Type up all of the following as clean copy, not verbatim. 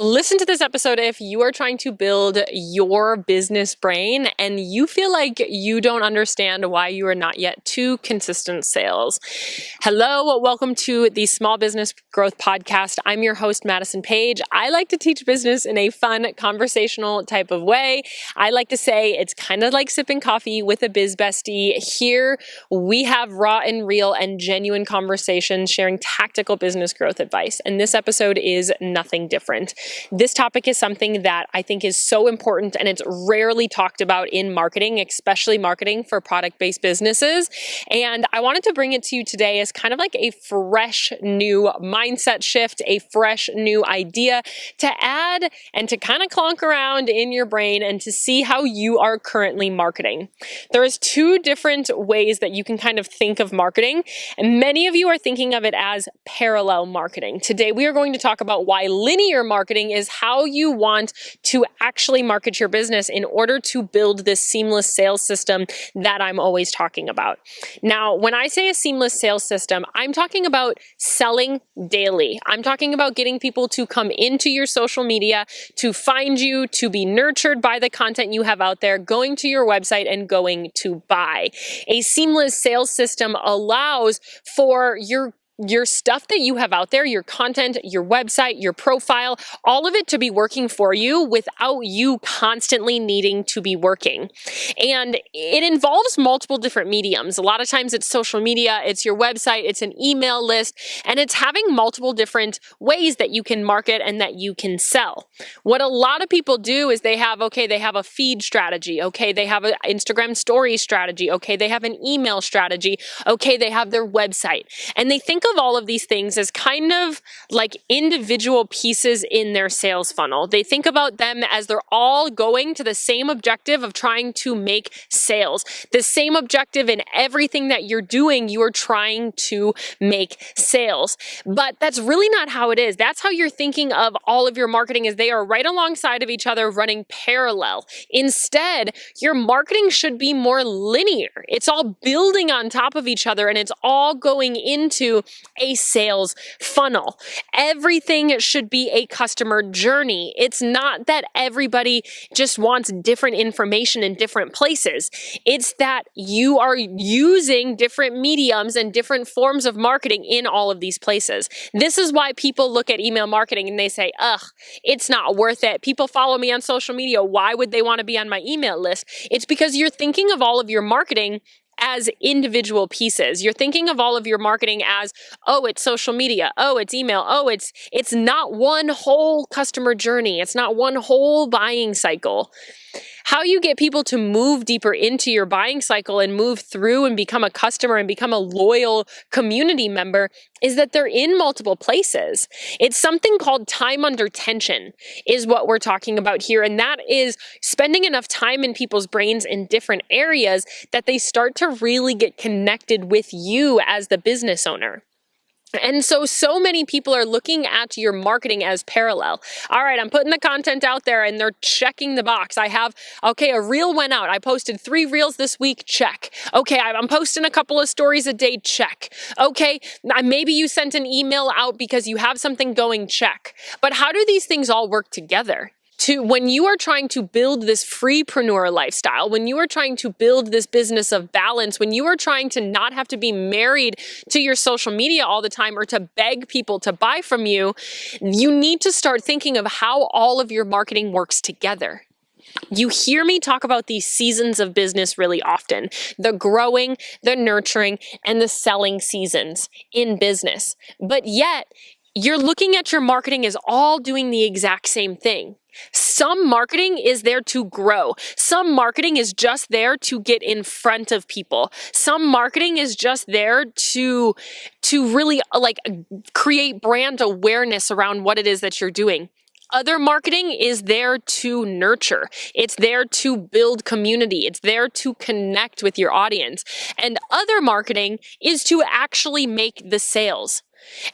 Listen to this episode if you are trying to build your business brain and you feel like you don't understand why you are not yet to consistent sales. Hello, welcome to the Small Business Growth Podcast. I'm your host, Madison Page. I like to teach business in a fun, conversational type of way. I like to say it's kind of like sipping coffee with a biz bestie. Here, we have raw and real and genuine conversations sharing tactical business growth advice. And this episode is nothing different. This topic is something that I think is so important and it's rarely talked about in marketing, especially marketing for product-based businesses. And I wanted to bring it to you today as kind of like a fresh new mindset shift, a fresh new idea to add and to kind of clonk around in your brain and to see how you are currently marketing. There's two different ways that you can kind of think of marketing, and many of you are thinking of it as parallel marketing. Today, we are going to talk about why linear marketing is how you want to actually market your business in order to build this seamless sales system that I'm always talking about. Now, when I say a seamless sales system, I'm talking about selling daily. I'm talking about getting people to come into your social media, to find you, to be nurtured by the content you have out there, going to your website and going to buy. A seamless sales system allows for your stuff that you have out there, your content, your website, your profile, all of it to be working for you without you constantly needing to be working. And it involves multiple different mediums. A lot of times it's social media, it's your website, it's an email list, and it's having multiple different ways that you can market and that you can sell. What a lot of people do is they have a feed strategy. Okay, they have an Instagram story strategy. Okay, they have an email strategy. Okay, they have their website. And they think of all of these things as kind of like individual pieces in their sales funnel. They think about them as they're all going to the same objective of trying to make sales. The same objective in everything that you're doing, you are trying to make sales. But that's really not how it is. That's how you're thinking of all of your marketing, is they are right alongside of each other running parallel. Instead, your marketing should be more linear. It's all building on top of each other and it's all going into a sales funnel. Everything should be a customer journey. It's not that everybody just wants different information in different places. It's that you are using different mediums and different forms of marketing in all of these places. This is why people look at email marketing and they say, ugh, it's not worth it. People follow me on social media. Why would they want to be on my email list? It's because you're thinking of all of your marketing as individual pieces. You're thinking of all of your marketing as, oh, it's social media, oh, it's email, oh, it's not one whole customer journey. It's not one whole buying cycle. How you get people to move deeper into your buying cycle and move through and become a customer and become a loyal community member is that they're in multiple places. It's something called time under tension is what we're talking about here. And that is spending enough time in people's brains in different areas that they start to really get connected with you as the business owner. And so many people are looking at your marketing as parallel. All right, I'm putting the content out there and they're checking the box. A reel went out. I posted 3 reels this week, check. Okay, I'm posting a couple of stories a day, check. Okay, maybe you sent an email out because you have something going, check. But how do these things all work together? When you are trying to build this freepreneur lifestyle, when you are trying to build this business of balance, when you are trying to not have to be married to your social media all the time or to beg people to buy from you, you need to start thinking of how all of your marketing works together. You hear me talk about these seasons of business really often: the growing, the nurturing, and the selling seasons in business. But yet, you're looking at your marketing as all doing the exact same thing. Some marketing is there to grow. Some marketing is just there to get in front of people. Some marketing is just there to really create brand awareness around what it is that you're doing. Other marketing is there to nurture. It's there to build community. It's there to connect with your audience. And other marketing is to actually make the sales.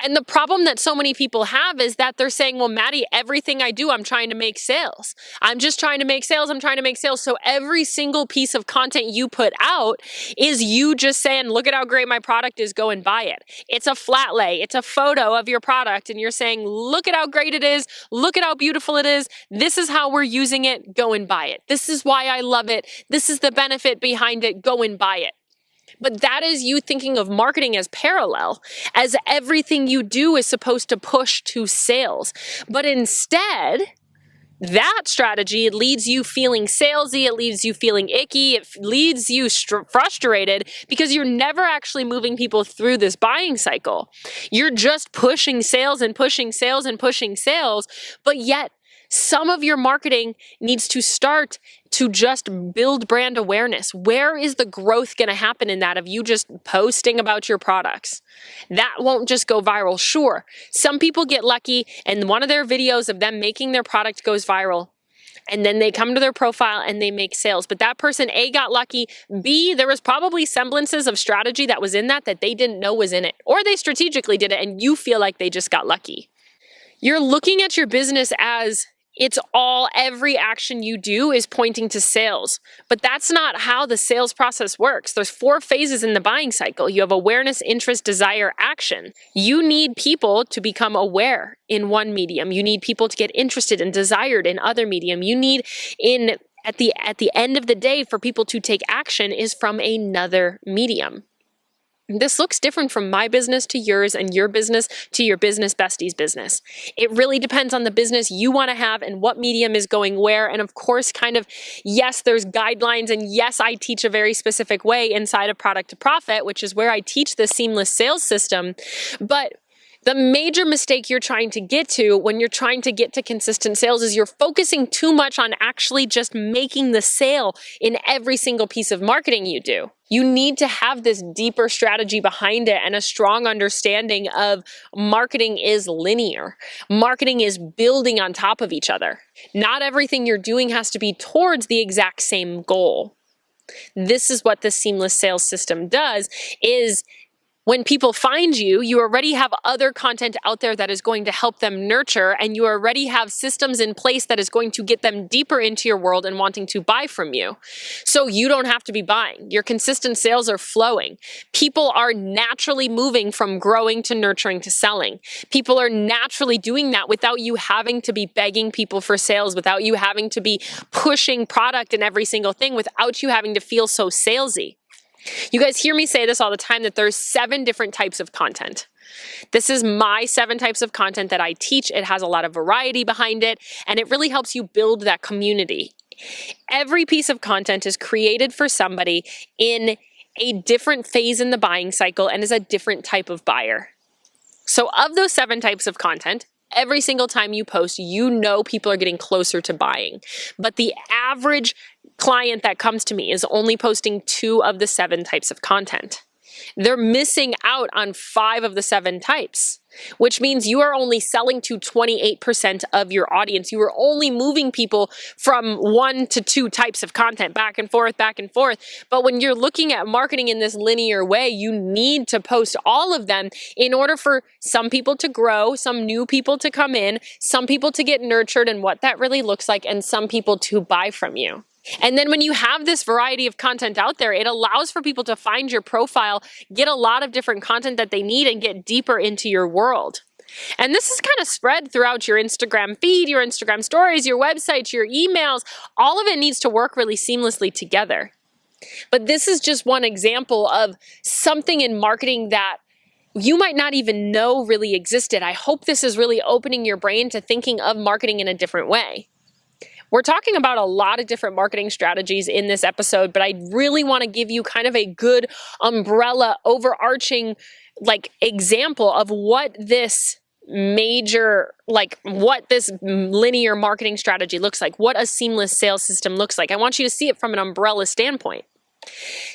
And the problem that so many people have is that they're saying, well, Maddie, everything I do, I'm trying to make sales. I'm just trying to make sales. I'm trying to make sales. So every single piece of content you put out is you just saying, look at how great my product is, go and buy it. It's a flat lay. It's a photo of your product. And you're saying, look at how great it is. Look at how beautiful it is. This is how we're using it. Go and buy it. This is why I love it. This is the benefit behind it. Go and buy it. But that is you thinking of marketing as parallel, as everything you do is supposed to push to sales. But instead, that strategy leads you feeling salesy, it leaves you feeling icky, it leaves you frustrated because you're never actually moving people through this buying cycle. You're just pushing sales and pushing sales and pushing sales, but yet some of your marketing needs to start to just build brand awareness. Where is the growth going to happen in that of you just posting about your products? That won't just go viral. Sure, some people get lucky and one of their videos of them making their product goes viral. And then they come to their profile and they make sales. But that person, A, got lucky. B, there was probably semblances of strategy that was in that they didn't know was in it. Or they strategically did it and you feel like they just got lucky. You're looking at your business as every action you do is pointing to sales. But that's not how the sales process works. There's 4 phases in the buying cycle. You have awareness, interest, desire, action. You need people to become aware in one medium. You need people to get interested and desired in other medium. You need at the end of the day for people to take action is from another medium. This looks different from my business to yours and your business to your business bestie's business. It really depends on the business you want to have and what medium is going where. And of course, yes, there's guidelines. And yes, I teach a very specific way inside of Product to Profit, which is where I teach the seamless sales system. But the major mistake you're trying to get to when you're trying to get to consistent sales is you're focusing too much on actually just making the sale in every single piece of marketing you do. You need to have this deeper strategy behind it and a strong understanding of marketing is linear. Marketing is building on top of each other. Not everything you're doing has to be towards the exact same goal. This is what the seamless sales system does is when people find you, you already have other content out there that is going to help them nurture, and you already have systems in place that is going to get them deeper into your world and wanting to buy from you. So you don't have to be buying. Your consistent sales are flowing. People are naturally moving from growing to nurturing to selling. People are naturally doing that without you having to be begging people for sales, without you having to be pushing product in every single thing, without you having to feel so salesy. You guys hear me say this all the time that there's 7 different types of content. This is my 7 types of content that I teach. It has a lot of variety behind it, and it really helps you build that community. Every piece of content is created for somebody in a different phase in the buying cycle and is a different type of buyer. So of those 7 types of content, every single time you post, you know people are getting closer to buying. But the average client that comes to me is only posting 2 of the 7 types of content. They're missing out on 5 of the 7 types, which means you are only selling to 28% of your audience. You are only moving people from 1 to 2 types of content, back and forth, back and forth. But when you're looking at marketing in this linear way, you need to post all of them in order for some people to grow, some new people to come in, some people to get nurtured and what that really looks like, and some people to buy from you. And then when you have this variety of content out there, it allows for people to find your profile, get a lot of different content that they need, and get deeper into your world. And this is kind of spread throughout your Instagram feed, your Instagram stories, your websites, your emails. All of it needs to work really seamlessly together. But this is just one example of something in marketing that you might not even know really existed. I hope this is really opening your brain to thinking of marketing in a different way. We're talking about a lot of different marketing strategies in this episode, but I really want to give you kind of a good umbrella, overarching example of what this what this linear marketing strategy looks like, what a seamless sales system looks like. I want you to see it from an umbrella standpoint.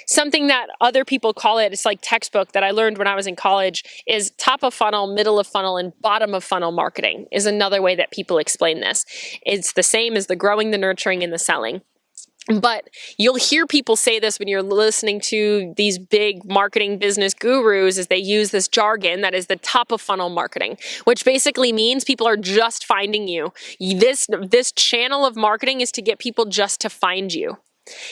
Something that other people call it's like textbook that I learned when I was in college is top of funnel, middle of funnel, and bottom of funnel marketing is another way that people explain this. It's the same as the growing, the nurturing, and the selling. But you'll hear people say this when you're listening to these big marketing business gurus, is they use this jargon that is the top of funnel marketing, which basically means people are just finding you. This channel of marketing is to get people just to find you.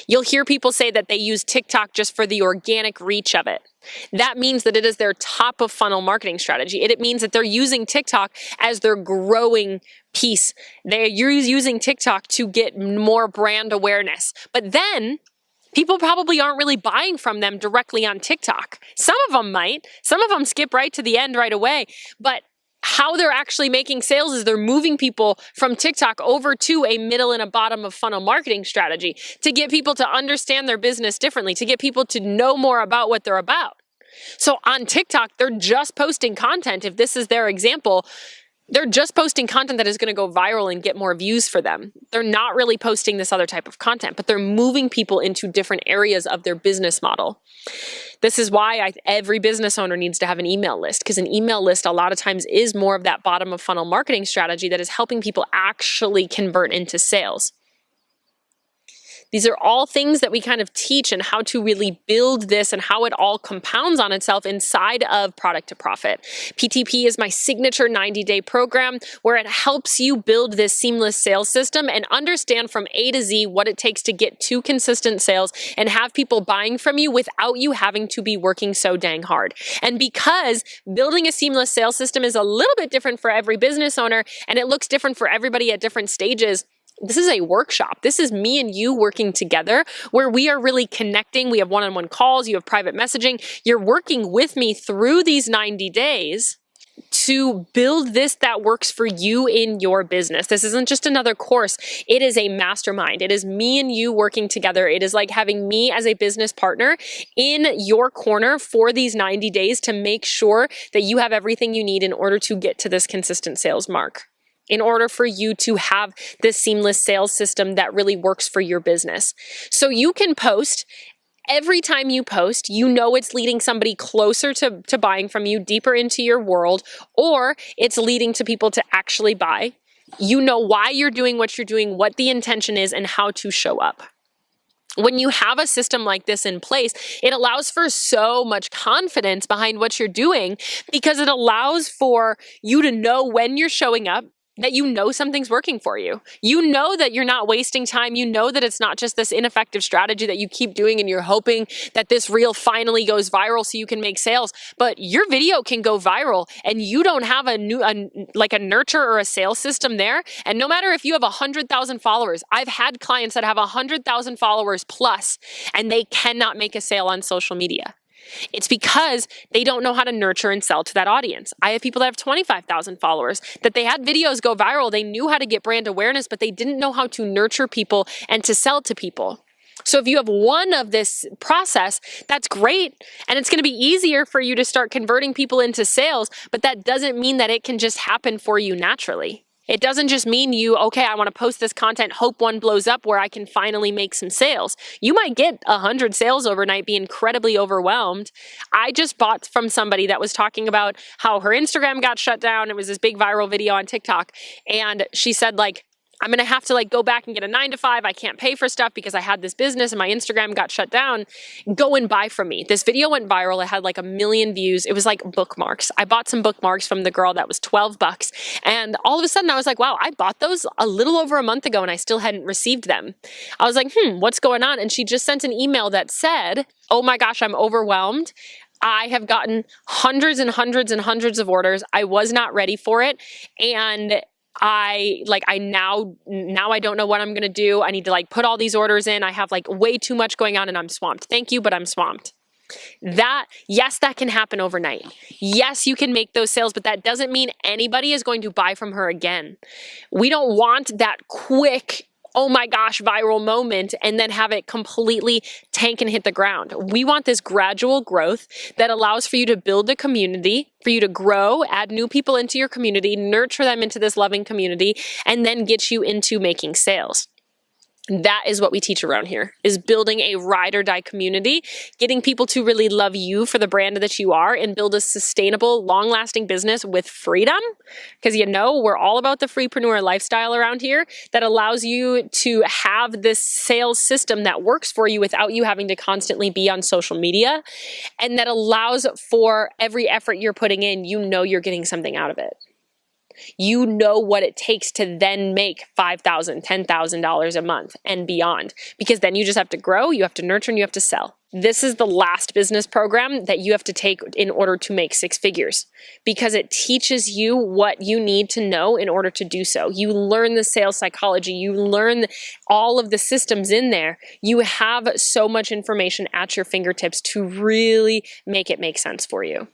You'll hear people say that they use TikTok just for the organic reach of it. That means that it is their top of funnel marketing strategy. It means that they're using TikTok as their growing piece. They're using TikTok to get more brand awareness. But then people probably aren't really buying from them directly on TikTok. Some of them might. Some of them skip right to the end right away. But how they're actually making sales is they're moving people from TikTok over to a middle and a bottom of funnel marketing strategy to get people to understand their business differently, to get people to know more about what they're about. So on TikTok, they're just posting content. If this is their example, they're just posting content that is going to go viral and get more views for them. They're not really posting this other type of content, but they're moving people into different areas of their business model. This is why every business owner needs to have an email list, because an email list a lot of times is more of that bottom of funnel marketing strategy that is helping people actually convert into sales. These are all things that we kind of teach and how to really build this and how it all compounds on itself inside of Product to Profit. PTP is my signature 90-day program where it helps you build this seamless sales system and understand from A to Z what it takes to get to consistent sales and have people buying from you without you having to be working so dang hard. And because building a seamless sales system is a little bit different for every business owner and it looks different for everybody at different stages, this is a workshop. This is me and you working together where we are really connecting. We have one-on-one calls. You have private messaging. You're working with me through these 90 days to build this that works for you in your business. This isn't just another course. It is a mastermind. It is me and you working together. It is like having me as a business partner in your corner for these 90 days to make sure that you have everything you need in order to get to this consistent sales mark, in order for you to have this seamless sales system that really works for your business. So you can post. Every time you post, you know it's leading somebody closer to buying from you, deeper into your world, or it's leading to people to actually buy. You know why you're doing what you're doing, what the intention is, and how to show up. When you have a system like this in place, it allows for so much confidence behind what you're doing because it allows for you to know when you're showing up, that you know something's working for you. You know that you're not wasting time. You know that it's not just this ineffective strategy that you keep doing and you're hoping that this reel finally goes viral so you can make sales. But your video can go viral and you don't have a nurture or a sales system there. And no matter if you have 100,000 followers, I've had clients that have 100,000 followers plus and they cannot make a sale on social media. It's because they don't know how to nurture and sell to that audience. I have people that have 25,000 followers that they had videos go viral. They knew how to get brand awareness, but they didn't know how to nurture people and to sell to people. So if you have one of this process, that's great. And it's going to be easier for you to start converting people into sales, but that doesn't mean that it can just happen for you naturally. It doesn't just mean I want to post this content, hope one blows up where I can finally make some sales. You might get 100 sales overnight, be incredibly overwhelmed. I just bought from somebody that was talking about how her Instagram got shut down. It was this big viral video on TikTok. And she said, I'm going to have to go back and get a 9-to-5. I can't pay for stuff because I had this business and my Instagram got shut down. Go and buy from me. This video went viral. It had 1 million views. It was like bookmarks. I bought some bookmarks from the girl that was $12. And all of a sudden I was like, wow, I bought those a little over a month ago and I still hadn't received them. I was like, what's going on? And she just sent an email that said, oh my gosh, I'm overwhelmed. I have gotten hundreds and hundreds and hundreds of orders. I was not ready for it. And I now I don't know what I'm going to do. I need to put all these orders in. I have way too much going on and I'm swamped. Thank you, but I'm swamped. Yes, that can happen overnight. Yes, you can make those sales, but that doesn't mean anybody is going to buy from her again. We don't want that quick, oh my gosh, viral moment and then have it completely tank and hit the ground. We want this gradual growth that allows for you to build a community, for you to grow, add new people into your community, nurture them into this loving community, and then get you into making sales. That is what we teach around here, is building a ride or die community, getting people to really love you for the brand that you are and build a sustainable, long-lasting business with freedom. Because we're all about the freepreneur lifestyle around here that allows you to have this sales system that works for you without you having to constantly be on social media, and that allows for every effort you're putting in, you're getting something out of it. You know what it takes to then make $5,000, $10,000 a month and beyond, because then you just have to grow, you have to nurture, and you have to sell. This is the last business program that you have to take in order to make six figures, because it teaches you what you need to know in order to do so. You learn the sales psychology, you learn all of the systems in there. You have so much information at your fingertips to really make it make sense for you.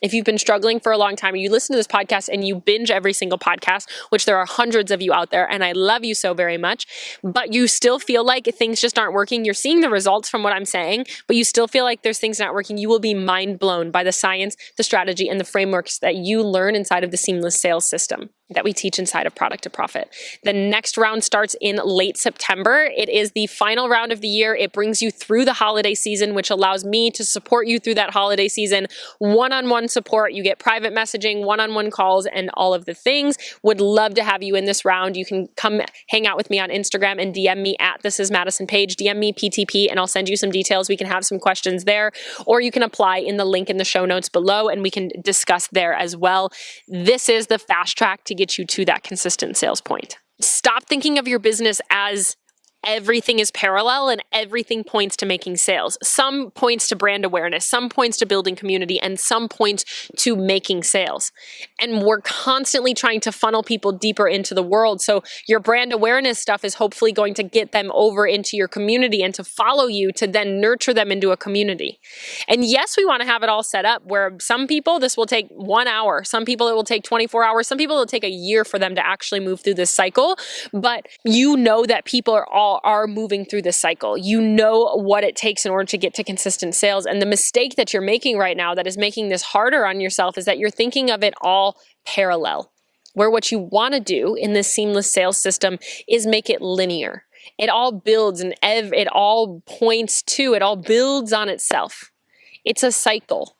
If you've been struggling for a long time, or you listen to this podcast and you binge every single podcast, which there are hundreds of you out there, and I love you so very much, but you still feel like things just aren't working, you're seeing the results from what I'm saying, but you still feel like there's things not working, you will be mind blown by the science, the strategy, and the frameworks that you learn inside of the seamless sales system that we teach inside of Product to Profit. The next round starts in late September. It is the final round of the year. It brings you through the holiday season, which allows me to support you through that holiday season. One-on-one support. You get private messaging, one-on-one calls, and all of the things. Would love to have you in this round. You can come hang out with me on Instagram and DM me at This Is Madison Page. DM me PTP, and I'll send you some details. We can have some questions there, or you can apply in the link in the show notes below, and we can discuss there as well. This is the fast track to get you to that consistent sales point. Stop thinking of your business as everything is parallel and everything points to making sales. Some points to brand awareness, some points to building community, and some points to making sales. And we're constantly trying to funnel people deeper into the world. So your brand awareness stuff is hopefully going to get them over into your community and to follow you to then nurture them into a community. And yes, we want to have it all set up where some people this will take 1 hour, some people it will take 24 hours, some people it will take a year for them to actually move through this cycle. But you know that people are moving through this cycle. You know what it takes in order to get to consistent sales. And the mistake that you're making right now that is making this harder on yourself is that you're thinking of it all parallel, where what you want to do in this seamless sales system is make it linear. It all builds and it all points to, it all builds on itself. It's a cycle.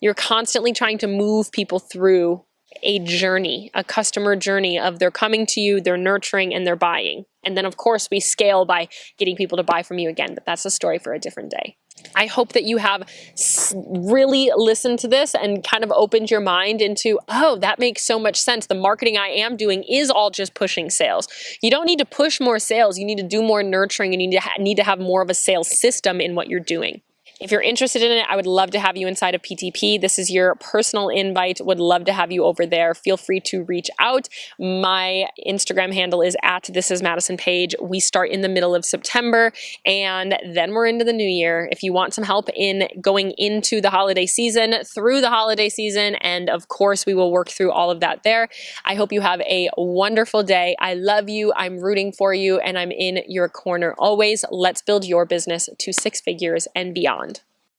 You're constantly trying to move people through a journey, a customer journey of they're coming to you, they're nurturing, and they're buying. And then, of course, we scale by getting people to buy from you again, but that's a story for a different day. I hope that you have really listened to this and kind of opened your mind into, oh, that makes so much sense. The marketing I am doing is all just pushing sales. You don't need to push more sales. You need to do more nurturing, and you need to have more of a sales system in what you're doing. If you're interested in it, I would love to have you inside of PTP. This is your personal invite. Would love to have you over there. Feel free to reach out. My Instagram handle is at This Is Madison Page. We start in the middle of September, and then we're into the new year. If you want some help in going into the holiday season, through the holiday season, and of course, we will work through all of that there. I hope you have a wonderful day. I love you. I'm rooting for you, and I'm in your corner always. Let's build your business to six figures and beyond.